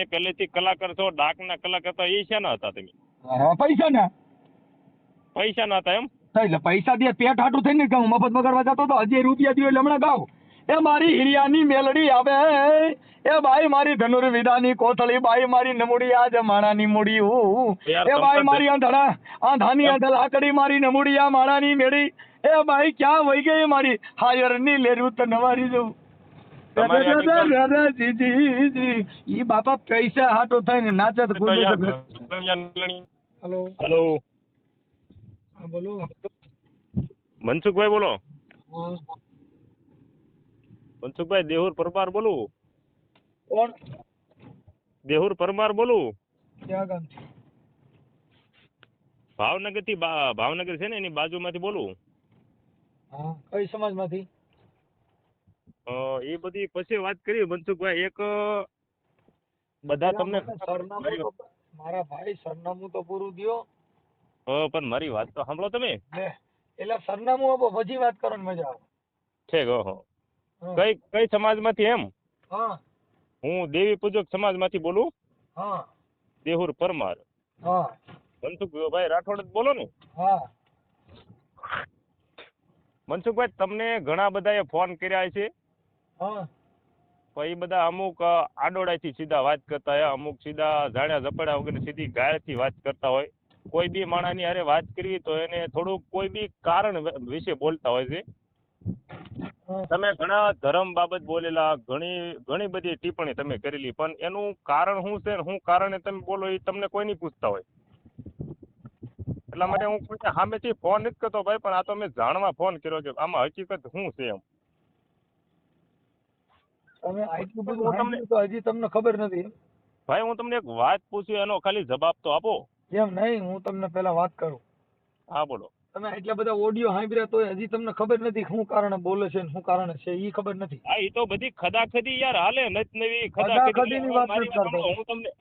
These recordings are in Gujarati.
પહેલેથી કલાકાર છો, ડાકના કલાકાર હતા, એ શેના હતા તમે? હા, પૈસા ના પૈસા ના હતા એમ? એટલે પૈસા દે પેટ હાટું થઈને ગાઉં મફત બગાડવા જતો તો હજી રૂપિયા દો એટલે હમણાં ગાઉં એ મારી હિરિયાની મેલડી આવે એ બાઈ મારી ધનુર્વિદાની કોથળી બાઈ મારી નમુડી આ જમાણાની મૂડી યાર એ તમ બાઈ તાર મારી આંધાની આંધળ આકડી મારી નમુડી આ માણાની મેળી એ બાઈ ક્યાં વહી ગઈ મારી હાયરની લેરું તો નવારી જવું તમારી આ એકદમ ઈ બાપા પૈસા હાટો થઈને નાચે તો તો યાર હેલો હેલો, હા બોલો મનસુખભાઈ બોલો? મનસુખભાઈ દેહુર પરમાર બોલું. કોણ દેહુર પરમાર બોલું. ક્યાં ગામથી ભાવનગર થી ભાવનગર છે ને એની બાજુમાંથી બોલું. હા કઈ સમાજમાંથી એ બધી પછી વાત કરી મનસુખભાઈ. એક બધા તમને સરનામું તો મારા ભાઈ સરનામું તો પૂરું દ્યો પણ મારી વાત તો સાંભળો તમે. એટલે સરનામું આપો પછી વાત કરો ને મજા આવે ઠીક. ઓહો, કઈ સમાજમાંથી એમ? હા હું દેવી પૂજક સમાજમાંથી બોલું. હા દેહુર પરમાર. હા મનસુખભાઈ રાઠોડ જ બોલો ને? હા મનસુખભાઈ તમને ઘણા બધાએ ફોન કર્યા છે, હા પણ એ બધા અમુક આડોડાથી સીધા વાત કરતા હોય, અમુક સીધા જાણ્યા ઝપડા વગર સીધી ગાયથી વાત કરતા હોય. કોઈ બી માણસની હારે વાત કરવી તો એને થોડુંક કોઈ બી કારણ વિશે બોલતા હોય છે. તમે ઘણા ધર્મ બાબત બોલેલા, ઘણી બધી ટિપ્પણી તમે કરેલી, પણ એનું કારણ શું છે ને શું કારણે તમે બોલો એ તમને કોઈ નહીં પૂછતા હોય. એટલા માટે હું કોઈ સામેથી ફોન નથી કરતો ભાઈ, પણ આ તો મેં જાણવા ફોન કર્યો કે આમાં હકીકત શું છે એમ. તમે આટલું બધું હું તમને સાંભળ્યું તો હજી તમને ખબર નથી ભાઈ હું તમને એક વાત પૂછું, એનો ખાલી જવાબ તો આપો. એમ નહીં હું તમને પેલા વાત કરું. હા બોલો. તમે એટલા બધા ઓડિયો સાંભળ્યા તો હજી તમને ખબર નથી શું કારણે બોલે છે ને શું કારણે છે એ ખબર નથી. હા, એ તો બધી ખદાખદી યાર હાલે નવી ખદાખદીની વાત મારી નથી વાત કરતો.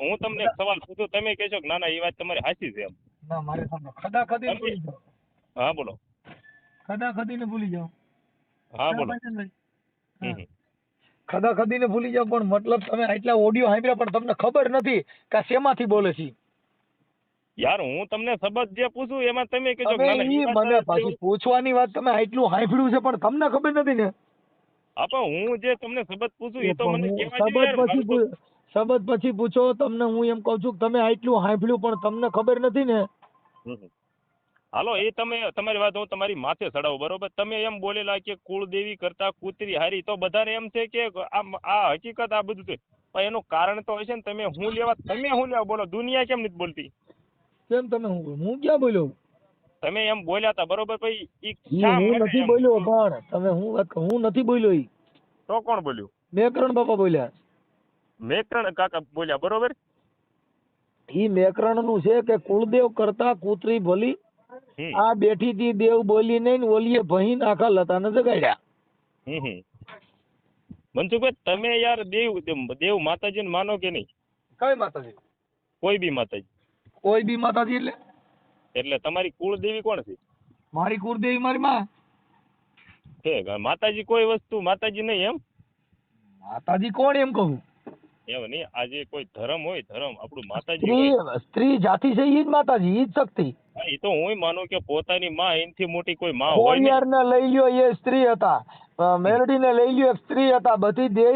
હું તમને એક સવાલ પૂછું, તમે કહેશો કે ના ના એ વાત તમારી સાચી છે એમ. ના મારે સામે ખદાખદી તમે- ભૂલી જાઓ. હા બોલો. ખદાખદીને ભૂલી જાઓ. હા બોલો. હા. ખદાખદીને ભૂલી જાઓ પણ મતલબ તમે આટલા ઓડિયો સાંભળ્યા પણ તમને ખબર નથી કે આ શેમાંથી બોલે છે. યાર હું તમને સબત જે પૂછું એમાં તમે કહેજો કે તમે ના ના ઈ એ મને વાત પાછી પૂછવાની વાત તમે આટલું સાંભળ્યું છે પણ તમને ખબર નથી ને. હા પણ હું જે તમને સબત પૂછું એ તો મને કહેવા સબત જોઈએ યાર. મારું તો સબત પછી પૂછો તમને હું એમ કહું છું કે તમે આટલું સાંભળ્યું પણ તમને ખબર નથી ને. હાલો એ તમે તમારી વાત હું તમારી માથે ચડાવું બરોબર. તમે એમ બોલેલા કે કુળદેવી કરતા કૂતરી હારી, તો બધાને એમ છે કે આ હકીકત આ બધું છે, પણ એનું કારણ તો હશે ને. તમે હું લેવા બોલો, દુનિયા કેમ નથી બોલતી? કેમ તમે હું ક્યાં બોલ્યો? તમે એમ બોલ્યા હતા બરોબર, પછી હું નથી બોલ્યો પણ તમે હું નથી બોલ્યો. ઈ તો કોણ બોલ્યું? મેકરણ બાપા બોલ્યા. મેકરણ કાકા બોલ્યા બરોબર. ઈ મેકરણ નું છે કે કુળદેવ કરતા કૂતરી ભલી, આ બેઠી તી દેવ બોલી નહીં ને ઓલીએ ભહીન આખા લતાને જગાડ્યા. મનસુખભાઈ તમે યાર દેવ માતાજી ને માનો કે નહીં? કઈ માતાજી? કોઈ બી માતાજી. કોઈ બી માતાજી એટલે તમારી કુળદેવી કોણ છે? મારી કુળદેવી મારી માં. માતાજી કોઈ વસ્તુ માતાજી નહીં એમ? માતાજી કોણ એમ કહું? એમ નહીં, આજે કોઈ ધર્મ હોય, ધર્મ આપણું માતાજી હોય. સ્ત્રી જાતિ છે ઈ જ માતાજી, ઈ જ શક્તિ. એ તો હું માનું કે પોતાની માં એનથી મોટી કોઈ માં હોય નહીં. ખોડિયાર ને લઈ લ્યો એ સ્ત્રી હતા, મેલડી ને લઈ લ્યો એક સ્ત્રી હતા, બધી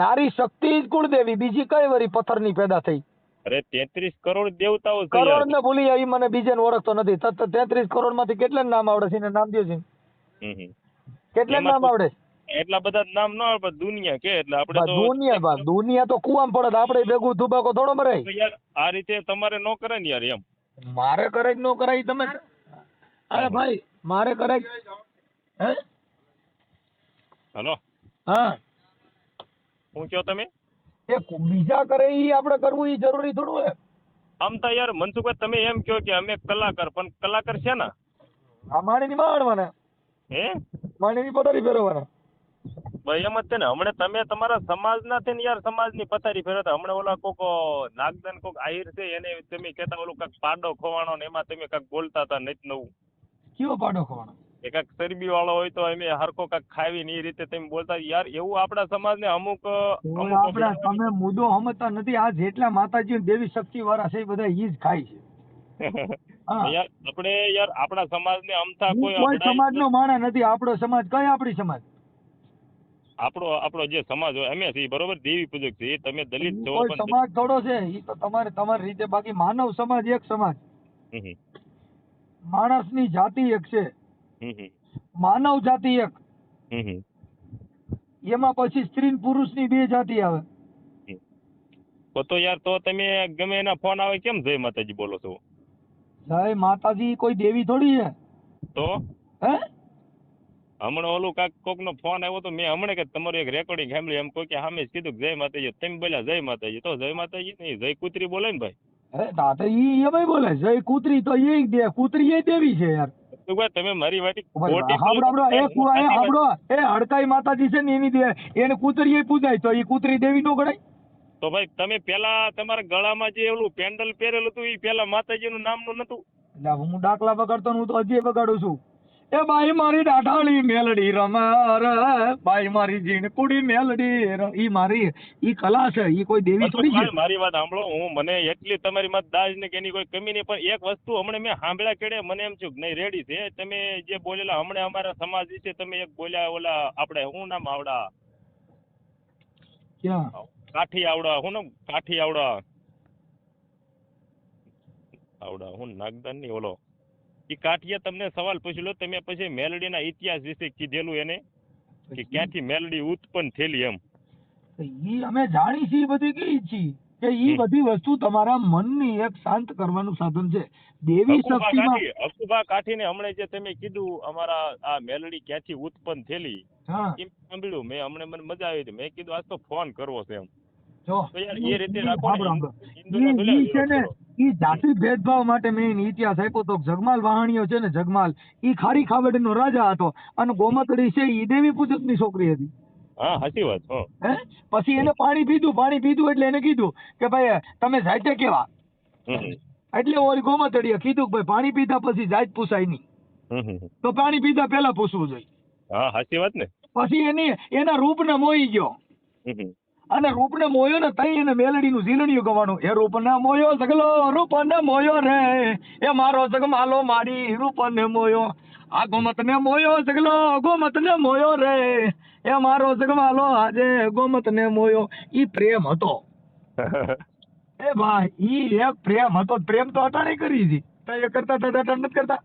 નારી શક્તિ જ કુળદેવી. બીજી કઈ વરી પથ્થરની પેદા થઈ? અરે 33 કરોડ દેવતાઓ છે યાર. કરોડ ને ભૂલી જાય, મને બીજે ઓળખતો નથી. 33 કરોડ માંથી કેટલા નામ આવડે છે? નામ દો છે. કેટલા નામ આવડે? એટલા બધા નામ ન આવે, દુનિયા કે એટલે આપણે તો દુનિયા તો કુવામાં પડે, આપણે ભેગું ધુબાકો થોડો મરાય. યાર આ રીતે તમારે ન કરે ને યાર એમ. મારે કરાય ન કરાય તમે? અરે ભાઈ મારે કરાય. હે હલો. હા હું કયો તમે? એ બીજા કરે ઈ આપણે કરવું ઈ જરૂરી થોડું હે. આમ તો યાર મનસુખભાઈ તમે એમ કહો કે અમે કલાકાર, પણ કલાકાર છે ને આ માણીની માણવાના, હે માણીની પથારી ફેરવવાના. ભાઈ એમ જ છે ને. હમણાં તમે તમારા સમાજના છે ને યાર, સમાજની પથારી ફેરવતા. હમણાં ઓલા કોક નાગદાન કોક આહિર છે એને તમે કહેતા ઓલું કાંક પાડો ખોવાણો ને એમાં તમે કાંક બોલતા હતા નથી નવું. કયો પાડો ખવાનો? કે કાંઈક ચરબી વાળો હોય તો અમે હરખો કાંઈક ખાવી ને એ રીતે તમે બોલતા યાર એવું આપણા સમાજને અમુક હવે આપણા તમે મુદ્દો સમજતા નથી. આ જેટલા માતાજી દેવી શક્તિ વાળા છે એ બધા ઈ જ ખાય છે. હા. યાર આપણે યાર આપણા સમાજને અમથા હું કોઈ કોઈ અપડાય સમાજનો માણસ નથી. આપણો સમાજ કઈ આપણી સમાજ આપણો જે સમાજ હોય અમે છીએ બરોબર દેવી પૂજક છે તમે દલિત છો કોઈ પણ સમાજ થોડો છે. ઈ તો તમારી રીતે. બાકી માનવ સમાજ એક સમાજ. હમ, માણસની જાતિ એક છે. હમ, માનવ જાતિ એક. હમ, એમાં પછી સ્ત્રી ને પુરુષની બે જાતિ આવે. તો યાર તો તમે ગમે એના ફોન આવે કેમ જય માતાજી બોલો છો? જય માતાજી કોઈ દેવી થોડી છે. તો હે હમણાં ઓલું કોક નો ફોન આવ્યો તો મેં હમણાં કે તમારું એક રેકોર્ડિંગ સાંભળ્યું એમ કોઈ કે સામે જ કીધું કે જય માતાજી તમે બોલ્યા જય માતાજી તો જય માતાજી નહીં જય કૂતરી બોલે ને ભાઈ. હે દાદા ઈ એમાંય બોલે જય કૂતરી તો એ દે કૂતરી એ દેવી છે યાર. તો ભાઈ તમે મારી વાટી હાબડો એ હડકાઈ માતાજી છે ને એની દે એને કૂતરી એ પૂજાય તો એ કૂતરી દેવી નો ગણાય. તો ભાઈ તમે પેલા તમારા ગળામાં જે ઓલું પેન્ડલ પહેરેલું હતું એ પેલા માતાજીનું નામનું નતું? એટલે હું દાખલા વગાડતો હું તો હજી વગાડું છું. એ બાઈ મારી દાઢાળી મેલડી રમાર બાઈ મારી જીણકુડી મેલડી ઈ મારી ઈ કલા છે. ઈ કોઈ દેવી થોડી છે. મારી વાત સાંભળો હું મને એટલી તમારી માં દાજ ને કે એની કોઈ કમી નહીં પણ એક વસ્તુ હમણાં મેં સાંભળ્યા કેડે મને એમ થયું નહીં રેડી છે તમે જે બોલેલા હમણાં અમારા સમાજ વિશે તમે એક બોલ્યા ઓલા આપણે શું નામ આવડા ક્યાં કાઠી આવડા શું નામ કાઠી આવડા હું નાગદાન ની ઓલો એ કાઠીએ તમને સવાલ પૂછેલો તમે પછી મેલડીના ઇતિહાસ વિશે કીધેલું એને કે ક્યાંથી મેલડી ઉત્પન્ન થયેલી એમ. ઈ અમે જાણી છીએ બધી કઈ છીએ કે ઈ બધી વસ્તુ તમારા મનની એક શાંત કરવાનું સાધન છે. દેવી શક્તિમાં હકુબા કાઠીને હમણાં જે તમે કીધું અમારા આ મેલડી ક્યાંથી ઉત્પન્ન થયેલી એમ સાંભળ્યું મેં હમણાં મને મજા આવી હતી મેં કીધું આજ તો ફોન કરવો છે એમ. જો યાર એ રીતે રાખો ઈ જાતિ ભેદભાવ માટે મેં ઇતિહાસ આપ્યો તો જગમાલ વાહણીઓ છે ને જગમાલ ઈ ખારી ખાવડનો રાજા હતો અને ગોમતડી છે ઈ દેવી પૂજકની છોકરી હતી. હા સાચી વાત. હે પછી એને પાણી પીધું એટલે એને કીધું કે ભાઈ તમે જાતે કેવા એટલે ઓલી ગોમતડીએ કીધું કે ભાઈ પાણી પીધા પછી જાત પૂછાય નહીં તો પાણી પીધા પહેલા પૂછવું જોઈએ. હા સાચી વાત ને. પછી એના રૂપને મોહી ગયો અને રૂપને મોયો ને તઈ એને મેલડીનું ઝીલણિયું ગવાનું એ રૂપને મોયો સગલો રૂપને મોયો રે એ મારો સગમાલો મારી રૂપને મોયો આ ગોમતને મોયો સગલો ગોમતને મોયો રે એ મારો સગમાલો આજે ગોમતને મોયો. ઈ પ્રેમ હતો એ ભાઈ ઈ એક પ્રેમ હતો. પ્રેમ તો અટાણે કરી હતી તઈ કરતા નથી કરતા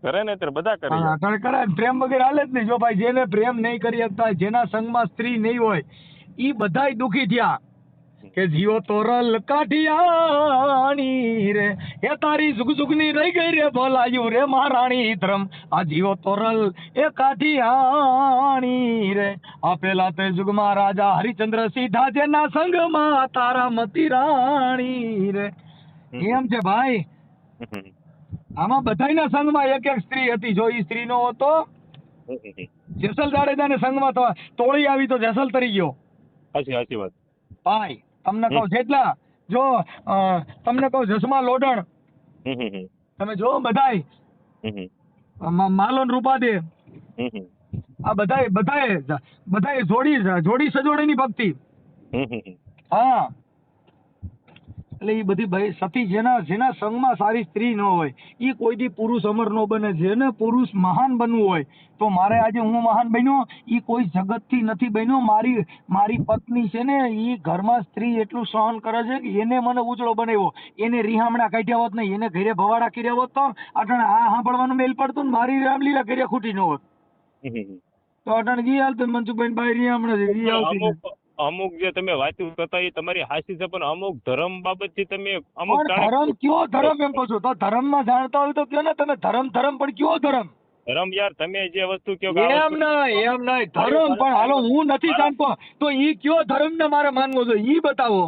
કરે ને ત્યારે બધા કરે. અટાણે કરે પ્રેમ વગેરે હાલે જ નહીં. જો ભાઈ જેને પ્રેમ નહીં કરી શકતા જેના સંગમાં સ્ત્રી નહીં હોય ઈ બધાય દુખી થયા કે જીવો તોરલ કાઠિયાણી રે એ તારી સુખ સુખની રહી ગઈ રે ભલાયું રે મહારાણી ધર્મ આ જીવો તોરલ એ કાઠિયાણી રે આ પેલા તે જુગમાં રાજા હરિચંદ્ર સીધા જેના સંગમાં તારા મતી રાણી રે એમ છે ભાઈ. આમાં બધાયના સંગમાં એક એક સ્ત્રી હતી. જો ઈ સ્ત્રી નો હતો જેસલ જાડેજાને સંગમાં તોળી આવી તો જેસલ તરી ગયો. સાચી વાત ભાઈ તમને કહું જેટલા જો તમને કહું જસમા લોઢણ તમે જો બધાય માલન રૂપાદે આ બધાય જોડી સજોડીની ભક્તિ. હા એટલે એ બધી ભાઈ સતી જેના સંગમાં સારી સ્ત્રી ન હોય એ કોઈ દી પુરુષ અમર ન બને. જેને પુરુષ મહાન બનવું હોય તો મારે આજે હું મહાન બન્યો એ કોઈ જગતથી નથી બન્યો. મારી પત્ની છે ને એ ઘરમાં સ્ત્રી એટલું સહન કરે છે કે એને મને ઉજળો બનાવ્યો. એને રીહામણા કાઢ્યા હોત નહીં એને ઘરે ભવાડા કર્યા હોત તો અટાણે આ સાંભળવાનું મેલ પડતું ને મારી રામલીલા ઘરે ખૂટી ન હોત તો અટાણે જી હાલત મનસુખભાઈ ભાઈ રીહામણા અમુક જે તમે વાતો કરતા એ તમારી હાસી છે પણ અમુક ધર્મ બાબતથી તમે અમુક ધર્મ કયો ધર્મ એમ કહો છો તો ધર્મમાં જાણતા હોય તો કયો ને તમે ધર્મ પણ કયો ધર્મ યાર તમે જે વસ્તુ કયો એમ નહીં ધર્મ પણ હાલો હું નથી જાણતો તો ઈ કયો ધર્મ ને મારે માનવો જોઈએ ઈ બતાવો.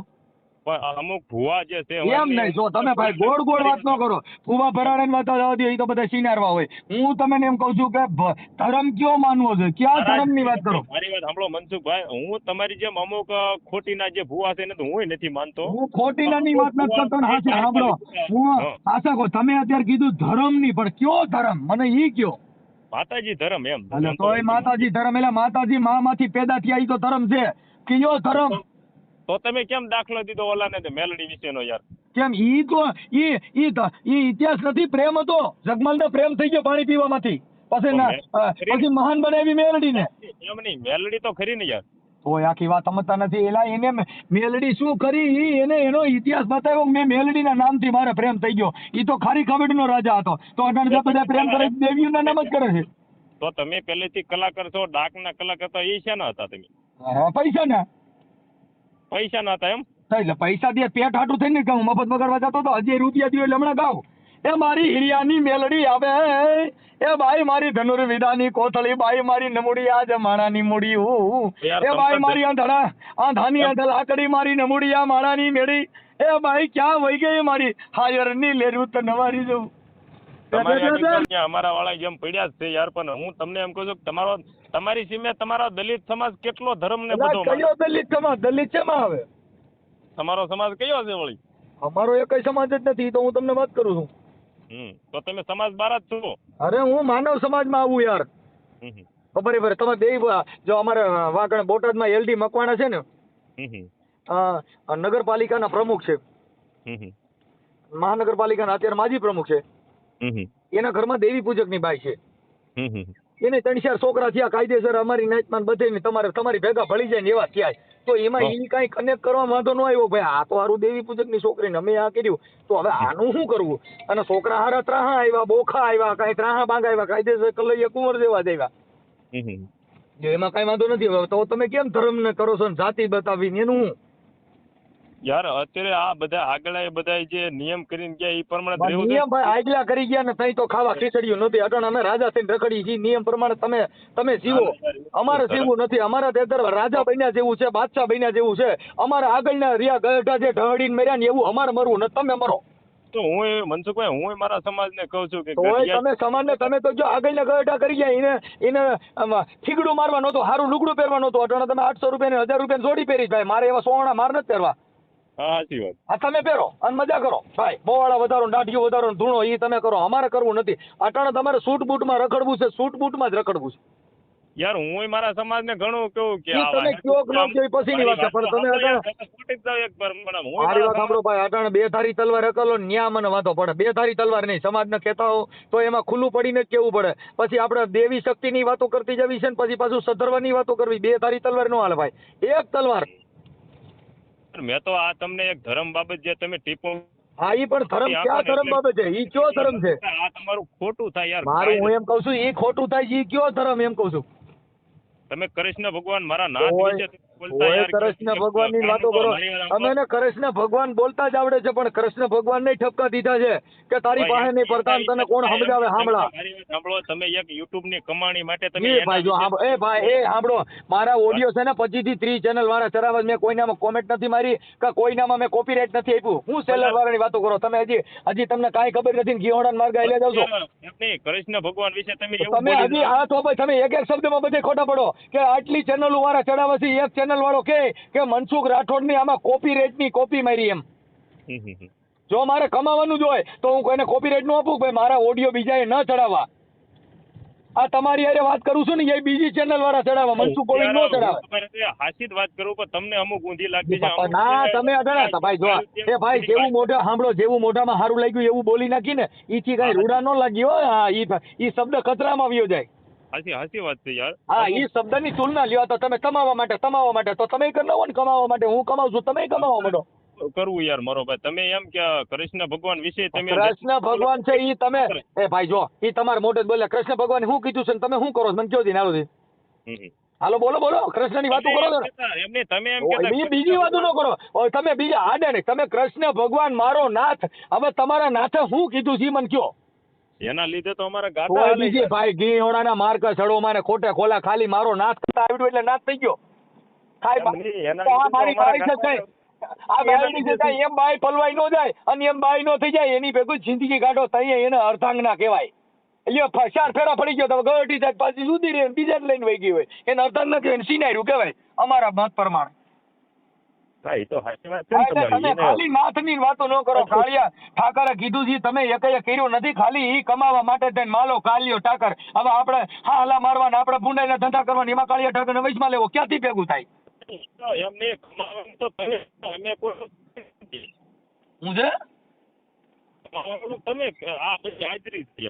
પણ અમુક ભુવા જે છે એમ નહીં જો તમે ભાઈ ગોળ વાત ન કરો. ભુવા ભરાડાની વાત જવા દો એ તો બધા સિનારવા હોય. હું તમને એમ કહું છું કે ધર્મ કયો માનવો જોઈએ ક્યાં ધર્મ ની વાત કરો. મારી વાત સાંભળો મનસુખભાઈ હું તમારી જેમ અમુક ખોટીના જે ભુવા છે ને તો હું નથી માનતો. હું ખોટીના ની વાત નથી કરતો ને હાચે સાંભળો હું આશા કહું તમે અત્યારે કીધું ધર્મ ની પણ કયો ધર્મ મને ઈ કયો. માતાજી ધર્મ એમ. અને તોય માતાજી ધર્મ એટલે માતાજી માંથી પેદા થયા ઈ તો ધર્મ છે. કયો ધર્મ? તો તમે કેમ દાખલો દીધો ઓલાને તે મેલડી વિશેનો યાર? કેમ? ઈ તો ઈ ઇતિહાસ નથી, પ્રેમ હતો. જગમાલને પ્રેમ થઈ ગયો પાણી પીવામાંથી. પછી મહાન બનાવી મેલડીને. એમ નહીં, મેલડી તો ખરી ને યાર. તોય આખી વાત સમજતા નથી. એલા એને મેલડી શું કરી ઈ એને એનો ઇતિહાસ બતાવ્યો. મેં મેલડીના નામથી મારે પ્રેમ થઈ ગયો. ઈ તો ખારી ખાબડનો રાજા હતો. તો અટાણે બધા પ્રેમ કરે દેવીઓના નામ જ કરે છે. તો તમે પહેલેથી કલાકાર છો, ડાકના કલાકાર હતા, એ શેના હતા તમે? પૈસા ના પૈસા હતા એમ? એટલે પૈસા દે પેટ હાટું થઈને ગાઉં મફત બગાડવા જતો તો હજી રૂપિયા દો એટલે હમણાં ગાઉં. એ મારી હિરિયાની મેલડી આવે, એ બાઈ મારી ધનુર્વિદાની કોથળી, બાઈ મારી નમુડી આ જમાણાની મૂડી હું, એ બાઈ મારી આંધાની આંધલ આકડી મારી નમુડી આ માણાની મેળી, એ બાઈ ક્યાં વહી ગઈ મારી હાયરની લેરું તો નવારી જવું. અમારા વાળા જેમ પડ્યા જ છે યાર. પણ હું તમને એમ કહું છું કે તમારી સીમે તમારો દલિત સમાજ કેટલો ધર્મ ને બધો. કયો દલિત સમાજ? દલિત શેમાં આવે? તમારો સમાજ કયો છે વળી? અમારો એકય સમાજ જ નથી. તો હું તમને વાત કરું છું. તો તમે સમાજ બાર જ છો? અરે હું માનવ સમાજમાં આવું યાર. ખબર તમે બે જો અમારે વાગણ બોટાદમાં એલડી મકવાણા છે ને, નગરપાલિકાના પ્રમુખ છે, મહાનગરપાલિકાના અત્યારે માજી પ્રમુખ છે. એના ઘરમાં દેવી પૂજકની બાઈ છે. એને 3-4 છોકરા થયા કાયદેસર અમારી નાચમાં બધે તમારી ભેગા ભળી જાય ને એવા થયા. તો એમાં ઈ કઈ કનેક્ટ કરવા વાંધો ન આવ્યો. ભાઈ આ તો હારું દેવી પૂજકની છોકરીને અમે આ કર્યું, તો હવે આનું શું કરવું? અને છોકરા હારા ત્રાહા આવ્યા, બોખા આવ્યા, કઈ ત્રાહા બાંગ આવ્યા, કાયદેસર કલૈયા કુંવર જેવા જ આવ્યા. એમાં કઈ વાંધો નથી. તો તમે કેમ ધર્મ ને કરો છો ને જાતિ બતાવીને એનું હું? યાર અત્યારે આ બધા આગલા બધા જે નિયમ કરીને ગયા એ પ્રમાણે નિયમ ભાઈ આગલા કરી ગયા ને તઈ તો ખાવા ખીચડીયું નથી. અટણ અમે રાજા થઈને રખડી છીએ. નિયમ પ્રમાણે તમે જીવો. અમારે જીવવું નથી. અમારા તેદર રાજા બન્યા જેવું છે, બાદશાહ બન્યા જેવું છે. અમારા આગળના રિયા ગઢા જે ઢળીને મર્યા ને એવું અમારે મરવું ને તમે મરો. તો હું મનસુખભાઈ હું મારા સમાજને કહું છું કે તમે સમાજને તમે તો જો આગળના ગઢા કરી ગયા એને થીગડું મારવા નહોતું, સારું લુગડું પહેરવા નહોતું. અટણ તમે 800 રૂપિયા 1000 રૂપિયા જોડી પહેરી. ભાઈ મારે એવા સોના માર નથી પહેરવા. સાચી વાત. આ તમે પહેરો અને મજા કરો ભાઈ. બોવાળા વધારો, દાઢીઓ વધારો, ધૂણો એ તમે કરો. અમારે કરવું નથી. અટાણે તમારે સૂટ બૂટમાં રખડવું છે, સૂટ બૂટમાં જ રખડવું છે. યાર હું મારા સમાજને ઘણું કહું કે તમે કયો કે ન કયો પછીની વાત છે. પણ તમે મારી વાત સાંભળો ભાઈ. અટાણે 2 ધારી તલવાર રખડલો ન્યા મને વાંધો પડે. 2 ધારી તલવાર નહીં. સમાજને કહેતા હો તો એમાં ખુલ્લું પડીને જ કેવું પડે. પછી આપણે દેવી શક્તિની વાતો કરતી જવી છે ને પછી પાછું સધરવાની વાતો કરવી. 2 ધારી તલવાર ન હાલે ભાઈ. એક તલવાર. મેં તો આ તમને એક ધર્મ બાબત જે તમે ટીપો. હા ઈ પણ ધર્મ ક્યાં ધર્મ બાબત છે? ઈ કયો ધર્મ છે? આ તમારું ખોટું થાય યાર. મારું હું એમ કહું છું ઈ ખોટું થાય છે. ઈ કયો ધર્મ એમ કહું છું? તમે કૃષ્ણ ભગવાન મારા નાથ વિશે બોલતા યાર. કૃષ્ણ ભગવાનની વાતો કરો. અમે કૃષ્ણ ભગવાન બોલતા જ આવડે છે પણ કૃષ્ણ ભગવાન ને ઠપકા દીધા છે કે તારી પાસે નહીં પડતા તને કોણ સમજાવે? સાંભળો તમે એક યુટ્યુબ ની કમાણી માટે તમે ભાઈ જો એ ભાઈ એ સાંભળો. મારા ઓડિયો છે ને 25 થી 30 ચેનલ વાળા ચરાવવા. મેં કોઈનામાં કોમેન્ટ નથી મારી કે કોઈનામાં મેં કોપીરાઈટ નથી આપ્યું. હું સેલર વાળાની વાતો કરો તમે? હજી તમને કાંઈ ખબર નથી ને ઘીહોડા માર્ગ આલ્યા જાવ છો. કૃષ્ણ ભગવાન વિશે તમે હજી આ તો ભાઈ તમે એક શબ્દમાં બધે ખોટા પડો કે આટલી ચેનલો વાળા ચડાવે છે. એક ચેનલ વાળો કે મનસુખ રાઠોડ ની આમાં કોપીરાઈટ ની કોપી મારી એમ. જો મારે કમાવાનું જ હોય તો હું કોઈને કોપીરાઈટ નું આપું? ભાઈ મારા ઓડિયો બીજાએ ન ચડાવવા. આ તમારી હારે વાત કરું છું ને એ બીજી ચેનલ વાળા ચડાવવા. મનસુખ ગોવિંદ નો ચડાવે. હાસી વાત કરું પણ તમને અમુક ઊંધી લાગતી છે. ના તમે અઢળા ભાઈ જો એ ભાઈ જેવું મોઢા સાંભળો, જેવું મોઢામાં સારું લાગ્યું એવું બોલી નાખી ને ઈથી કઈ રૂડા ન લાગ્યો. ઈ શબ્દ કચરામાં આવ્યો જાય. હાસી વાત છે યાર. હા ઈ શબ્દની તુલના લ્યો તો તમે કમાવા માટે તો તમે કરી લો ને. કમાવા માટે હું કમાઉં છું, તમે કમાવા માંડો. કરવું યાર મારો ભાઈ. તમે એમ કે કૃષ્ણ ભગવાન વિશે તમે કૃષ્ણ ભગવાન છે ઈ તમે એ ભાઈ જો ઈ તમારે મોઢે બોલે કૃષ્ણ ભગવાન શું કીધું છે તમે શું કરો? મને કયો દી હાલો હાલો બોલો કૃષ્ણ ની વાતો કરો. એમને તમે એમ બીજી વાતો ન કરો. તમે બીજા આડે નહીં. તમે કૃષ્ણ ભગવાન મારો નાથ. હવે તમારા નાથે શું કીધું છે મને કયો? એના લીધે તો અમારા ગાડા બીજી ભાઈ ઘીહોડાના માર્કા ચડો મારે ખોટે ખોલા. ખાલી મારો નાથ કરતા આવડ્યું એટલે નાથ થઈ ગયો. મારી બાઈ છે આ મેલડી છે એમ બાઈ પલવાઈ નો જાય અને એમ બાઈ નો થઈ જાય. એની ભેગું જિંદગી કાઢો તઈ એને અર્ધાંગના કહેવાય. એટલે 4 ફેરા પડી ગયો તો ગઢી જાય પાછી સુધી રહે બીજા લઈને વહી ગઈ હોય એને અર્ધાંગના કહેવાય. સિનાર્યું કહેવાય અમારા મત પ્રમાણે. હા એ તો સાચી વાત છે ને એટલે તમારી. તમે એને ખાલી નાથની વાતો ન કરો. કાળિયા ઠાકરે કીધું છે તમે એકય કર્યું નથી, ખાલી ઈ કમાવા માટે થઈને માલો કાલિયો ઠાકર. હવે આપણે હાલા મારવાના, આપણે ભૂંડાઈના ધંધા કરવાના, એમાં કાળિયા ઠાકરને વચમાં લેવો ક્યાંથી ભેગું થાય? એમને કમાવાનું તો તમે અમે કોઈ હું છે કમાવાનું તમે આ બધી હાજરી છે.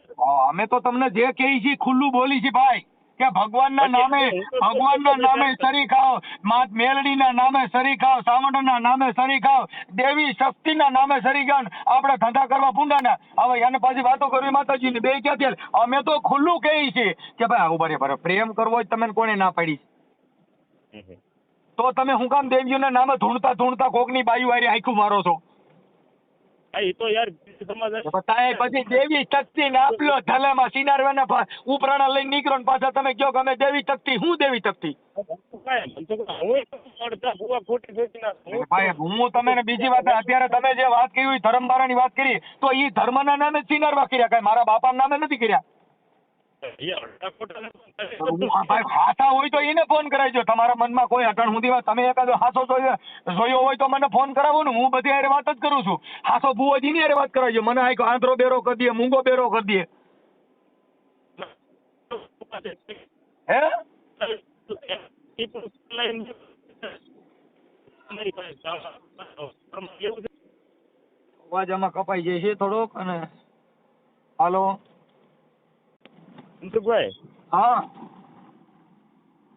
અમે તો તમને જે કહીએ છીએ ખુલ્લું બોલી છીએ ભાઈ, કે ભગવાનના નામે સરી ખાઓ, માત મેલડીના નામે સરી ખાઓ, સાવંતના નામે સરી ખાઓ, દેવી શક્તિના નામે સરી ખાઓ, આપણે ધંધા કરવા ભૂંડાના. હવે એને પાછી વાતો કરવી માતાજીની બે ક્યાંથી? અમે તો ખુલ્લું કહીએ છીએ કે ભાઈ બરાબર પ્રેમ કરવો હોય તમે કોને ના પાડી? તો તમે હું કામ દેવીઓના નામે ધૂણતા કોકની બાયુ હારી આખું મારો છો? હા એ તો યાર સમાજ પછી દેવી શક્તિ ને આપલો થલામાં સિનારવાના ઉપરાણા લઈને નીકળો ને પાછા તમે કહો કે અમે દેવી શક્તિ. હું દેવી શક્તિ? ભાઈ હું તમને બીજી વાત, અત્યારે તમે જે વાત કરી ધર્મબારાની વાત કરી, તો એ ધર્મના નામે સિનારવા કર્યા, કઈ મારા બાપાના નામે નથી કર્યા. ભાઈ હાથા હોય તો એને ફોન કરાવજો. તમારા મનમાં કોઈ અટણ સુધીમાં તમે એકાદો હાસો જોયો હોય તો મને ફોન કરાવો ને. હું બધી હારે વાત જ કરું છું. હાસો ભુવાજી ની હારે વાત કરાવજો. મને આખો આંધળો બેરો કરી દે, મૂંગો બેરો કરી દે. હે અવાજ આમાં કપાઈ જાય છે થોડોક. અને હાલો મનસુખભાઈ, હા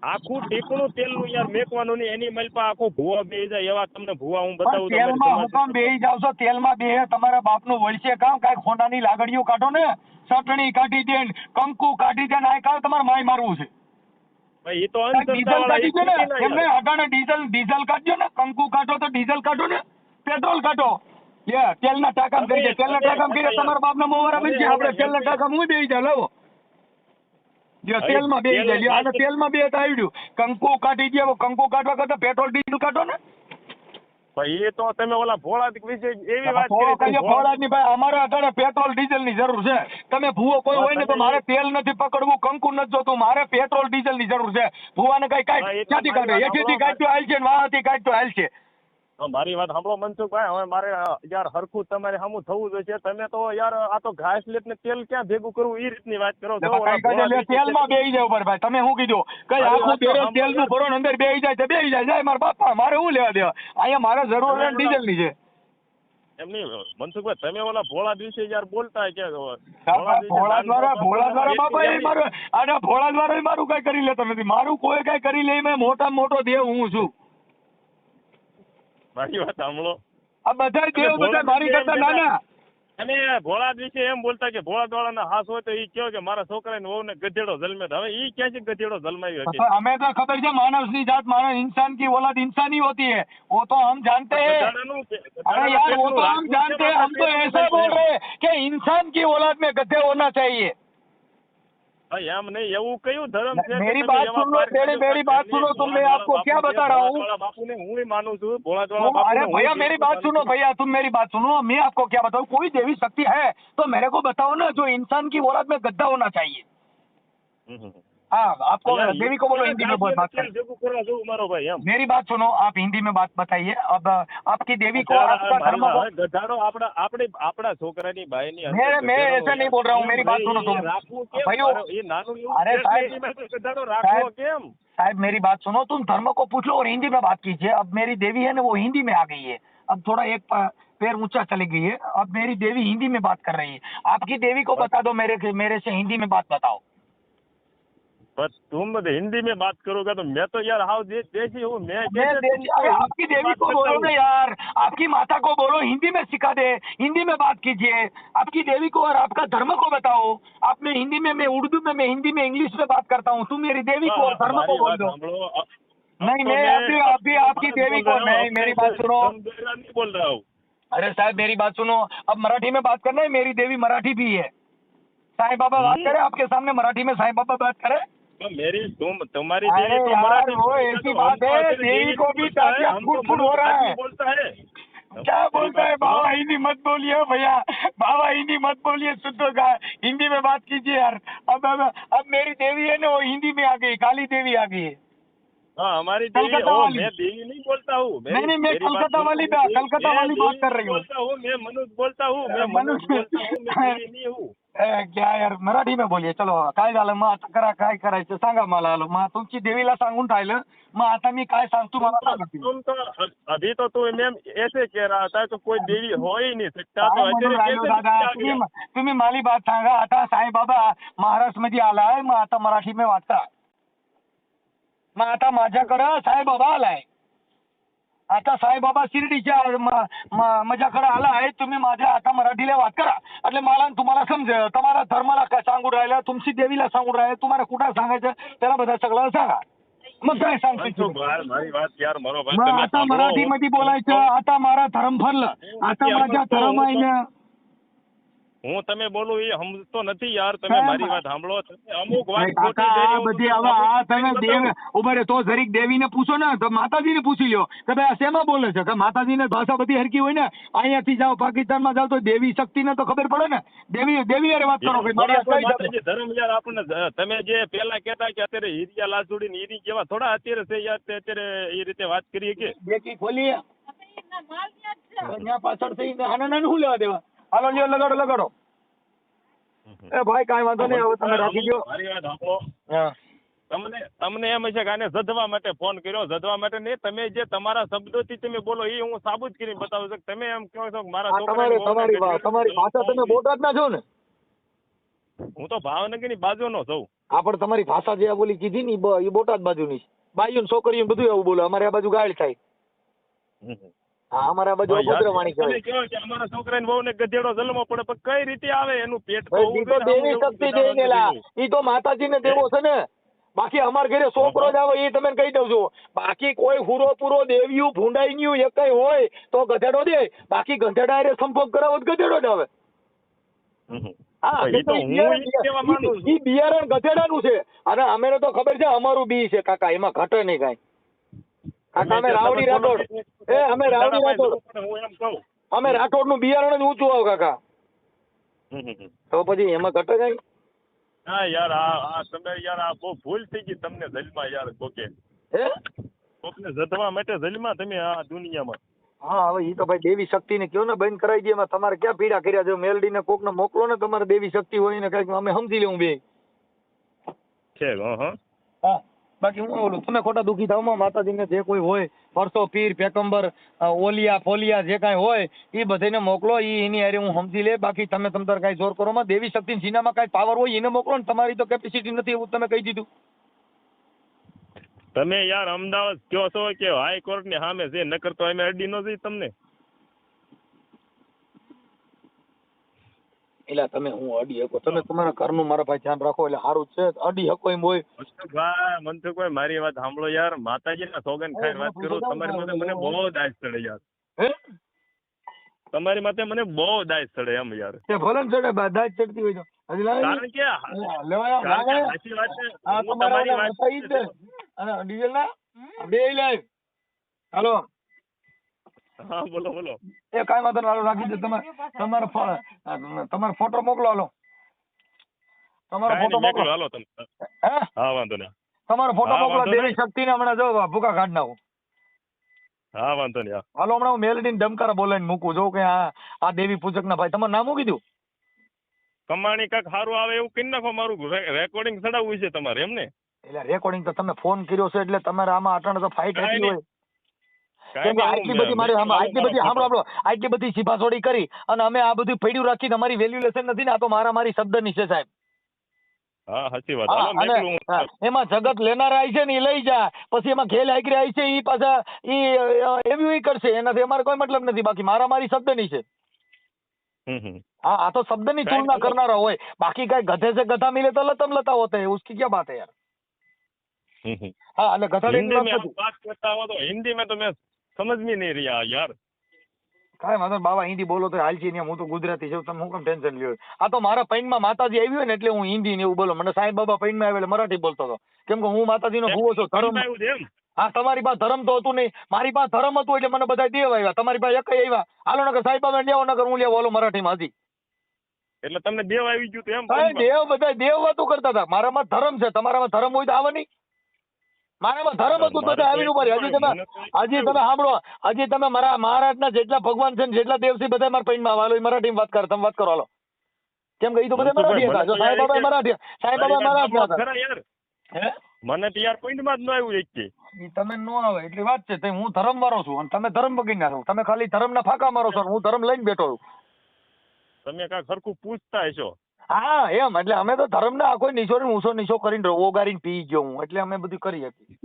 આખું ટીકણું તેલનું યાર મેકવાનું નહીં, એની મલપા આખો ભૂવા બેહી જાય એવા તમને ભૂવા હું બતાવું. તેલમાં હું કામ બેહી જાવ છો? તેલમાં બે તમારા બાપનું વળશે કામ? કાંઈક ખોંડાની લાગડીઓ કાઢો ને, ચટણી કાઢી દે, કંકુ કાઢી દે, આ કામ તમારે માય મારવું છે. ભાઈ એ તો ડીઝલ કાઢી દો ને, એમને અટાણે ડીઝલ કાઢજો ને, કંકુ કાઢો તો ડીઝલ કાઢો ને, પેટ્રોલ કાઢો. તેલના ટાંકામ કરી દે, તેલના ટાંકામ કરી દે. તમારા બાપના મોવારા બનશે, આપણે તેલના ટાંકામ હું બેહી જાય લાવો. તેલમાં બે જાય, અને તેલમાં બે આવડ્યું. કંકુ કાઢી દે, કંકુ કાઢવા કરતા પેટ્રોલ ડીઝલ કાઢો ને. ભાઈ એ તો તમે ઓલા ભોળા વિશે એવી વાત કરી. ભોળાની ભાઈ અમારે અત્યારે પેટ્રોલ ડીઝલ ની જરૂર છે. તમે ભૂવો કોઈ હોય ને તો મારે તેલ નથી પકડવું, કંકુ નથી જોતું, મારે પેટ્રોલ ડીઝલ ની જરૂર છે. ભૂવાને કઈ ક્યાંથી કાઢે? એઠીથી કાઢતો હાલ છે, વાહાથી કાઢતો હાલ છે. મારી વાત સાંભળો મનસુખભાઈ, હવે મારે યાર હરખું તમારે સામું થવું જોઈએ. તમે તો યાર આ તો ઘાસ લેટ ને તેલ ક્યાં ભેગું કરવું એ રીતની વાત કરો છો. તેલમાં બેહી જાય ઉપર ભાઈ. તમે શું કીધું? કઈ આખું બેરલ તેલ નું ભરો અંદર બેહી જાય તો બેહી જાય. મારા બાપા મારે શું લેવા દેવા? અહીંયા મારે જરૂર ડીઝલ ની છે. એમ નહીં મનસુખભાઈ, તમે ઓલા ભોળા દિવસે યાર બોલતા કે ભોળા દ્વારા બાપા એ મારું આના ભોળા દ્વારા મારું કઈ કરી લેતો નથી. મારું કોઈ કઈ કરી લે મેં મોટામાં મોટો દેવ હું છું. મારી વાત સાંભળો, આ બધા દેવ બધા મારી કરતા નાના. અને ભોળા દિવસે એમ બોલતા કે ભોળા દ્વાળાના હાસ હોય તો ઈ કહો કે મારા છોકરાને વહુને ગધેડો જન્મે. હવે ઈ ક્યાંથી ગધેડો જન્માયો છે? हमें तो खबर है मानव की जात, मानव इंसान की औलाद इंसानी होती है, वो तो हम जानते हैं. अरे यार वो तो हम जानते हैं, हम तो ऐसा बोल रहे हैं कि इंसान की औलाद में गधे होना चाहिए. एम नहीं, એવું કયું ધર્મ છે? मेरी बात सुन लो, मेरी बात सुनो, तुम मैं आपको क्या बता रहा हूँ. बापू ने હું માનું છું ભોળા દ્વાળા. अरे भैया मेरी बात सुनो, भैया तुम मेरी बात सुनो. मैं आपको क्या बताऊँ? कोई देवी शक्ति है तो मेरे को बताओ ना, जो इंसान की औलाद में गद्दा होना चाहिए. हाँ आपको देवी को बोलो हिंदी में बहुत बात करें. मेरी बात सुनो, आप हिंदी में बात बताइए. अब आपकी देवी को आपका धर्म गधाड़ो આપણા છોકરાની બાઈની मैं ऐसा नहीं बोल रहा हूँ. मेरी बात सुनो तुम भाइयों. अरे साहब मेरी बात सुनो, तुम धर्म को पूछ लो और हिंदी में बात कीजिए. अब मेरी देवी है ना वो हिंदी में आ गई है, अब थोड़ा एक पैर ऊंचा चली गई है. अब मेरी देवी हिंदी में बात कर रही है. आपकी देवी को बता दो, मेरे से हिंदी में बात बताओ. पर तुम हिंदी में बात करोगे तो मैं तो यार हाउ देसी हूँ मैं. आपकी देवी को बोलो ना यार, आपकी माता को बोलो हिंदी में सिखा दे, हिंदी में बात कीजिए. आपकी देवी को और आपका धर्म को बताओ. आप में हिंदी में, मैं उर्दू में, मैं हिंदी में, इंग्लिश में बात करता हूँ. तुम मेरी देवी को और धर्म को बोल दो. नहीं मैं अभी आपकी देवी को नहीं. मेरी बात सुनो, बोल रहा हूँ. अरे साहब मेरी बात सुनो, अब मराठी में बात करना है. मेरी देवी मराठी भी है. साईं बाबा बात करे आपके सामने मराठी में, साईं बाबा बात करे. मेरी तुम्हारी देवी तो मराठी, वो ऐसी बात है, देवी को भी फुट हो रहा है. बोलता है क्या बोलता है? बाबा हिंदी मत बोलिए भैया, बाबा हिंदी मत बोलिए, शुद्ध का हिंदी में बात कीजिए यार. अब मेरी देवी है ना वो हिंदी में आ गई, काली देवी आ गई है. हाँ हमारी देवी कलकत्ता ओ वाली। मैं देवी नहीं बोलता हूँ नहीं, मैं मेरी बात कलकत्ता सुनो। वाली कलकत्ता मैं वाली देवी बात कर रही नहीं हूँ। बोलता हूँ मैं मनुष्य बोलता हूँ मैं मनुष्य बोलता हूँ मैं देवी नहीं हूँ क्या यार मराठी में बोलिये. चलो काय झालं मग आता करा काय करायचं सांगा मला. आलो मग तुमची देवीला सांगून राहिलं मग आता मी काय सांगतो मला सांगा तुम्ही. तुम तो अभी तो तू मैम ऐसे कह रहा था तो कोई देवी हो ही नहीं सकता काय तो म्हणून ऐसे राहिलो कैसे दादा देवी आ गया? तुम्ही माली बात सांगा. आता साईबाबा महाराष्ट्रमध्ये आलाय मग आता मराठी में वाचता. मग आता माझ्याकडं साईबाबा आलाय. आता साईबाबा शिर्डीच्या माझ्याकडे आला आहे. तुम्ही माझ्या आता मराठीला वाद करा એટલે मला आणि तुम्हाला समजेल. તમારા ધર્મला काय सांगू राहिला तुमची देवीला सांगू राहिला तुम्हाला कुठं सांगायचं त्याला બધા सगळं सांगा. मग काय सांगते मनसुख भाई मारी बात यार मारो भाई मग તમે आता સાંભળો. मराठीमध्ये बोलायचं. आता मारा धर्म फरलं. आता माझ्या धर्माईने હું તમે બોલું એ સમજતો નથી યાર તમે હા, મારી વાત સાંભળો તમે અમુક વાત કાકા ખોટી કરી આ હોય તો બધી તમે હવે આ સાબિત તમે કરી દેવ બતાવો. ઉભા રે તો જરીક દેવીને પૂછો ને તો માતાજીને પૂછી લ્યો કે ભાઈ આ શેમાં બોલે છે કે માતાજીને ભાષા બધી હરકી હોય ને. અહીંયાથી જાઓ પાકિસ્તાનમાં જાઓ તો દેવી શક્તિને તો ખબર પડે ને. દેવી હારે વાત કરો ભાઈ મારી આ કઈ જાતનું? માતાજી ધર્મ યાર આપણને તમે જે પેલા કહેતા કે અત્યારે હીરિયા લાસુડી ને હીરી જેવા થોડા અત્યારે છે યાર તે અત્યારે એ રીતે વાત કરીએ કે બેકી ખોલીએ અહીંયા પાછળ થઈ આના નાનું શું લેવા દેવા. હાલો લ્યો લગાડો. એ ભાઈ કાંઈ વાંધો નહીં હવે તમે રાખી દો. મારી વાત સાંભળો. હા તમને એમ છે કે આને જધવા માટે ફોન કર્યો જધવા માટે નહીં તમે જે તમારા શબ્દોથી તમે બોલો એ હું સાબિત કરીને બતાવું છું કે તમે એમ કહો છો કે મારા આ છોકરાને તમારી વહુને તમારી ભાષા તમે બોટાદના છો ને. હું તો ભાવનગરની બાજુનો છું. હા પણ તમારી ભાષા જે આ બોલી કીધી ને એ બોટાદ બાજુની છે. બાઈઓ છોકરીઓ બધું એવું બોલે. અમારે આ બાજુ ગાળ થાય. હા અમારે આ બાજુ અભદ્રવાણી તમે કહેવાય. કહો કે અમારા છોકરાને વહુને ગધેડો જન્મ પડે પણ કઈ રીતે આવે એનું પેટ તો ભાઈ, ઈ તો દેવી શક્તિ દઈને લા. ઈ તો માતાજીને દેવો છે ને. બાકી અમાર ઘરે છોકરો જ આવે એ તમે કહી દઉં છું. બાકી કોઈ હુરો પૂરો દેવ્યું ભૂંડાઈ ગયું એ કઈ હોય તો ગધેડો દે. બાકી ગધેડા હારે સંપર્ક કરાવો તો ગધેડો જ આવે. હા એ તો હું ઈ જ કહેવા માંગુ છું. ઈ બિયારણ ગધેડાનું છે. અને અમે તો ખબર છે અમારું બી છે કાકા એમાં ઘટે નહીં કાંઈ. કાકા અમે રાવડી રાઠોડ અમે રાવડી રાઠોડ હું એમ કહું અમે રાઠોડ નું બિયારણ જ ઊંચું આવ કાકા. તો પછી એમાં ઘટે કાંઈ. હા યાર આ તમે યાર આ બહુ ભૂલ થઈ ગઈ તમને જલમાં યાર કોકે હે કોકને જધવા માટે જલમાં તમે આ દુનિયામાં. હા હવે ઈ તો ભાઈ દેવી શક્તિ ને કયો ને બંધ કરાવી દે. એમાં તમારે ક્યાં પીડા કર્યા છે. મેલડીને કોકને મોકલો ને તમારે દેવી શક્તિ હોય ને કઈક અમે સમજી લેવું બે. છે હા બાકી હું બોલું તમે ખોટા દુઃખી થાવ માતાજીને જે કોઈ હોય પરસો પીર પેગમ્બર ઓલિયા ફોલિયા જે કાંઈ હોય એ બધાને મોકલો. એની હારે હું સમજી લે. બાકી તમે તમતાર કાંઈ જોર કરો માં. દેવી શક્તિ સિનામાં કાંઈ પાવર હોય એને મોકલો ને. તમારી તો કેપેસિટી નથી એવું તમે કહી દીધું. તમે યાર અમદાવાદ કયો છો કે હાઈકોર્ટ ની સામે છે નકર તો અમે અડી નો જઈ તમને. એટલે તમે હું અડી શકો તમે તમારા ઘરનું મારા ભાઈ ધ્યાન રાખો એટલે સારું છે. અડી શકો એમ હોય. મનસુખભાઈ મારી વાત સાંભળો યાર માતાજીના સોગન ખાઈને વાત કરો. તમારી માથે મને બહુ દાજ ચડે યાર. હે તમારી માથે મને બહુ દાજ ચડે એમ યાર. તે ભલે ને ચડે દાજ ચડતી હોય તો હજી લાવે કારણ કે લેવાય કારણ કે સાચી વાત છે. આ હું તમારા તમારી ઓલા વાત હતા ઈ જ ને. અને ડીઝલ ના બે લાઈવ. હાલો હા બોલો એ કાંઈ વાંધો નહીં. હાલો રાખી દે. તમારો ફોટો મોકલો. હાલો તમારો કાંઈ ફોટો નહીં, મોકલો. હાલો તમે. હે હા વાંધો નહીં. તમારો ફોટો હા, મોકલો. વાંધો દેવી નહીં. શક્તિને હમણાં જો ભૂકા કાઢ નાખું. હા વાંધો નહીં. હા. હાલો હમણાં હું મેલડીને ધમકારા બોલાવીને મૂકું જો કે આ દેવી પૂજક ના ભાઈ તમારું નામ શું કીધું? કમાણી કાંઈક સારું આવે એવું કરી નાખો. મારું રેકોર્ડિંગ ચડાવવું છે તમારે એમ ને? એટલે રેકોર્ડિંગ તો તમે ફોન કર્યો છે એટલે તમારે આમાં અટાણે તો ફાઇટ કાંઈ એટલી હોય. કાંઈ કેમ કે નહીં, આટલી બધી મારી આટલી બધી સાંભળો આટલી બધી સિફાસોડી કરી અને અમે આ બધું પડ્યું રાખીને અમારી વેલ્યુલેશન નથી ને. આ તો મારી શબ્દની છે સાહેબ. હા સાચી વાત. હા, હાલો અને મેકલું હું. હા, એમાં જગત લેનારા આવી છે ને એ લઈ જાય પછી એમાં ખેલ આકરી આવી છે એ પાછા એવી કરશે. એનાથી અમારે કોઈ મતલબ નથી. બાકી મારી શબ્દની છે. हाँ आ तो शब्द नहीं तुलना करना હોય. बाकी कहीं गधे से गधा मिले तो लतम लता होता है उसकी क्या बात है यार. हाँ એટલે ગધેડી हिंदी में आप बात करता हो तो हिंदी में तो मैं समझ में नहीं रहा यार. કાંઈ વાંધો નહીં બાબા હિન્દી બોલો તો હાલજી ને. હું તો ગુજરાતી છું. તમે હું કેમ ટેન્શન લ્યો. આ તો મારા પૈનમાં માતાજી આવી હોય ને એટલે હું હિન્દી ને એવું બોલો. મને સાંઈ બાબા પૈનમાં આવે એટલે મરાઠી બોલતો હતો. કેમ કે હું માતાજીનો ભૂવો છું. ધર્મ હા તમારી પાસે ધર્મ તો હતું નહીં. મારી પાસે ધર્મ હતું એટલે મને બધા દેવ આવ્યા. તમારી પાસે એક આવ્યા. હાલો નગર સાંઈ બાબા લેવો નગર હું લેવો. હાલો મરાઠીમાં હતી એટલે તમને દેવ આવી ગયું એમ? દેવ બધા દેવ વાતો કરતા હતા. મારામાં ધર્મ છે તમારામાં ધર્મ હોય તો આવે નહીં. મારામાં ધર્મ હતું બધા આવીને ઉભા રહ્યા. હજી તમે સાંભળો, હજી તમે મારા મહારાજના જેટલા ભગવાન છે ને જેટલા દેવ છે બધા મારા પૈનમાં હાલો. મરાઠીમાં વાત કરો, તમે વાત કરો હાલો. કેમ કે એ તો બધા મરાઠી હતા. જો સાંઈ બાબા મરાઠી, સાંઈ બાબા મરાઠી હતા. ખરા યાર હે મને તો યાર પોઈન્ટમાં જ ન આવ્યું એક કે ઈ તમે નો આવે એટલી વાત છે. હું ધર્મ મારો છું અને તમે ધર્મ બગીના છો. તમે ખાલી ધર્મના ફાંકા મારો છો અને હું ધર્મ લઈને બેઠો છું. તમે કાંઈ સરખું પૂછતા હશો. હા એમ એટલે અમે તો ધર્મના આખો નીચો ને ઊંચો નીચો કરીને ઓગારીને પી ગયો હું. એટલે અમે બધું કરી શકીએ.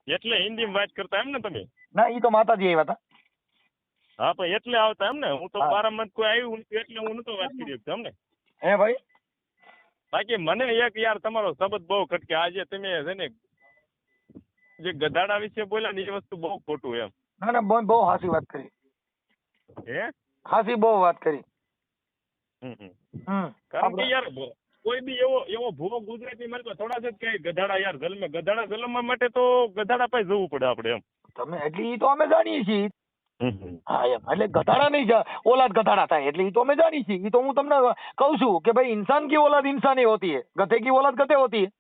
એટલે હિન્દીમાં વાત કરતા એમ ને તમે? ના ઈ તો માતાજી આવ્યા હતા. હા પણ એટલે આવતા એમ ને? હું તો હા. મારામાં કોઈ આવ્યું નથી એટલે હું નતો વાત કરી શકતો એમ ને? હે ભાઈ બાકી મને એક યાર તમારો શબ્દ બહુ ખટકે. આજે તમે છે ને જે ગધાડા વિશે બોલ્યા ને એ વસ્તુ બહુ ખોટું એમ. ના ના બહુ હાસી વાત કરી. હે હાસી બહુ વાત કરી. કારણ કે યાર કોઈ બી એવો ભૂવો ગુજરાતી મળે તો થોડા જ કઈ ગધાડા યાર જન્મે. ગધાડા જન્મવા માટે તો ગધાડા પાસે જવું પડે આપણે એમ. તમે એટલે ઈ તો અમે જાણીએ છીએ. હા એમ એટલે ગધાડા નહીં औलाद गधाड़ा થાય એટલે ઈ તો અમે જાણીએ છીએ. ઈ તો હું તમને કહું છું કે ભાઈ इंसान की औलाद इंसान ही होती है, गधे की औलाद गधे होती है.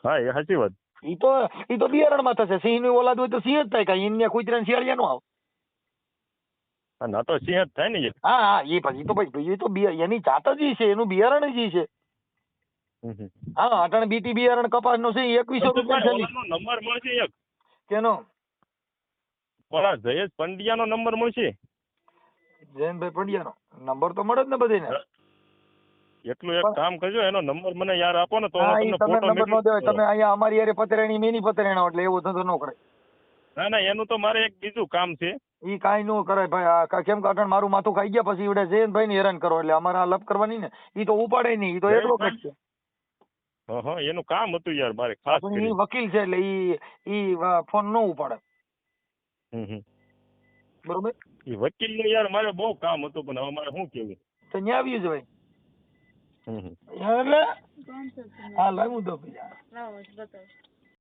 હા એ સાચી વાત. ઈ તો બિયારણમાં થશે. સિંહની औलाद હોય તો સિંહ જ થાય. કાંઈ ઇન્ડિયા કૂતરા શિયાળિયા નો આવે. ના તો સિંહ જ થાય ને યાર. હા હા એ પછી તો ભાઈ એ તો એની જાત જ ઈ છે, એનું બિયારણ જ ઈ છે. હા અટાણે બીટી બિયારણ કપાસ નો છે 2100 રૂપિયા છે. નંબર મળશે એક કેનો? ઓલા જયેશ પંડ્યાનો નંબર મળશે. જયંતભાઈ પંડ્યાનો નંબર તો મળે જ ને બધીને. એટલું એક કામ કરજો એનો નંબર મને યાર આપો ને તો હા હું ઈ તમને તમે ફોટો નંબર નો દેવાય. તમે અહીંયા અમારી યારે પતરેણી મેની પતરેણા એટલે એવું ધંધો ન કરે. ના ના એનું તો મારે એક બીજું કામ છે. ઈ કાંઈ નો કરે ભાઈ. આ કેમ કે અટાણે મારું માથું ખાઈ ગયા પછી ઈવડે જયંતભાઈ ને હેરાન કરો એટલે અમારે આ લપ કરવાની ને. ઈ તો ઉપાડે નહીં. ઈ તો એકલો જ છે. હા એનું કામ હતું યાર મારે ખાસ ઈ કરી. વકીલ છે એટલે ઈ ફોન નો ઉપાડે. બરોબર. એ વકીલ નું યાર મારે બહુ કામ હતું પણ હવે મારે શું કેવું. તો ન્યા આવ્યું છે ભાઈ. એટલે હા લાવું તો